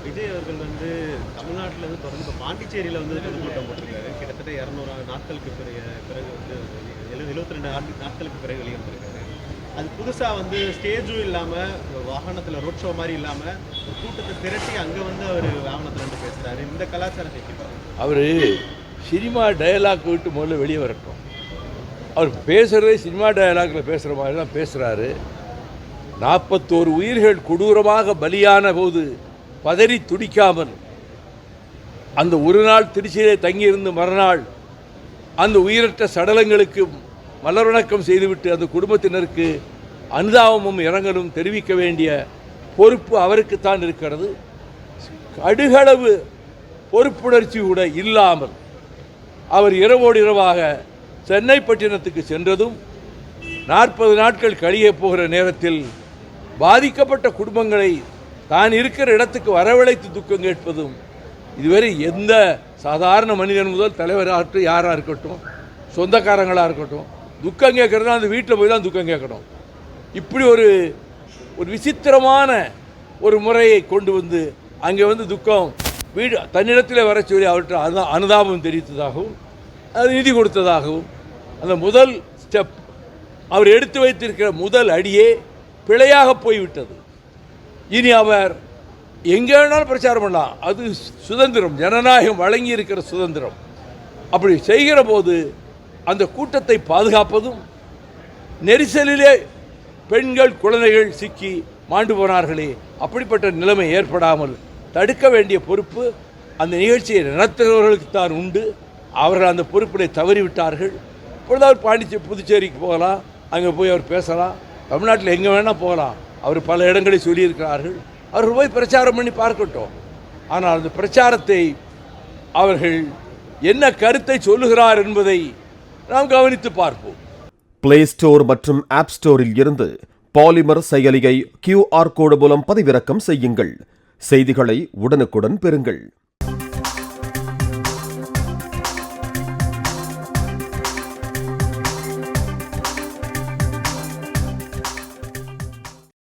விஜய் அவர்கள் வந்து தமிழ்நாட்டில் இருந்து தொடர்ந்து இப்போ பாண்டிச்சேரியில் வந்து பொதுக்கூட்டம் போட்டிருக்காரு. கிட்டத்தட்ட 200 நாட்களுக்கு பிறகு வந்து 72 நாட்களுக்கு பிறகு வெளியே வந்திருக்காரு. அது புதுசாக வந்து ஸ்டேஜும் இல்லாமல் வாகனத்தில் ரோட் ஷோ மாதிரி இல்லாமல் ஒரு கூட்டத்தை திரட்டி அங்கே வந்து அவர் வாகனத்தில் வந்து பேசுகிறாரு. இந்த கலாச்சாரத்தை கேட்பார். அவர் சினிமா டயலாக் விட்டு முதல்ல வெளியே வரட்டும். அவர் பேசுகிறதே சினிமா டயலாக்ல பேசுகிற மாதிரி தான் பேசுகிறாரு. 41 உயிர்கள் கொடூரமாக பலியான போது பதறி துடிக்காமல் அந்த ஒரு நாள் திருச்சியிலே தங்கியிருந்து மறுநாள் அந்த உயிரற்ற சடலங்களுக்கு மலர்வணக்கம் செய்துவிட்டு அந்த குடும்பத்தினருக்கு அனுதாபமும் இரங்கலும் தெரிவிக்க வேண்டிய பொறுப்பு அவருக்குத்தான் இருக்கிறது. கடுகளவு பொறுப்புணர்ச்சி கூட இல்லாமல் அவர் இரவோடு இரவாக சென்னை பட்டினத்துக்கு சென்றதும் 40 நாட்கள் கழிய போகிற நேரத்தில் பாதிக்கப்பட்ட குடும்பங்களை தான் இருக்கிற இடத்துக்கு வரவழைத்து துக்கம் கேட்பதும் இதுவரை எந்த சாதாரண மனிதன் முதல் தலைவராகட்டும் யாராக இருக்கட்டும் சொந்தக்காரங்களாக இருக்கட்டும் துக்கம் கேட்குறதுனா அந்த வீட்டில் போய் தான் துக்கம் கேட்கணும். இப்படி ஒரு விசித்திரமான ஒரு முறையை கொண்டு வந்து அங்கே வந்து துக்கம் வீடு தன்னிடத்தில் வர சொல்லி அவர்கிட்ட அனுதாபம் தெரிவித்ததாகவும் அது நிதி கொடுத்ததாகவும் அந்த முதல் ஸ்டெப் அவர் எடுத்து வைத்திருக்கிற முதல் அடியே பிழையாக போய்விட்டது. இனி அவர் எங்கே வேணாலும் பிரச்சாரம் பண்ணலாம். அது சுதந்திரம், ஜனநாயகம் வழங்கி இருக்கிற சுதந்திரம். அப்படி செய்கிற போது அந்த கூட்டத்தை பாதுகாப்பதும் நெரிசலிலே பெண்கள் குழந்தைகள் சிக்கி மாண்டு போனார்களே அப்படிப்பட்ட நிலைமை ஏற்படாமல் தடுக்க வேண்டிய பொறுப்பு அந்த நிகழ்ச்சியை நடத்துகிறவர்களுக்கு தான் உண்டு. அவர்கள் அந்த பொறுப்பினை தவறிவிட்டார்கள். இப்பொழுது அவர் புதுச்சேரிக்கு போகலாம், அங்கே போய் அவர் பேசலாம், தமிழ்நாட்டில் எங்கே வேணால் போகலாம். அவர் பல இடங்களில் சொல்லியிருக்கிறார்கள். அவர்கள் போய் பிரச்சாரம் பண்ணி பார்க்கட்டும். ஆனால் அந்த பிரச்சாரத்தை அவர்கள் என்ன கருத்தை சொல்லுகிறார் என்பதை நாம் கவனித்து பார்ப்போம். பிளே ஸ்டோர் மற்றும் ஆப் ஸ்டோரில் இருந்து பாலிமர் செயலியை QR கோடு மூலம் பதிவிறக்கம் செய்யுங்கள். செய்திகளை உடனுக்குடன் பெறுங்கள்.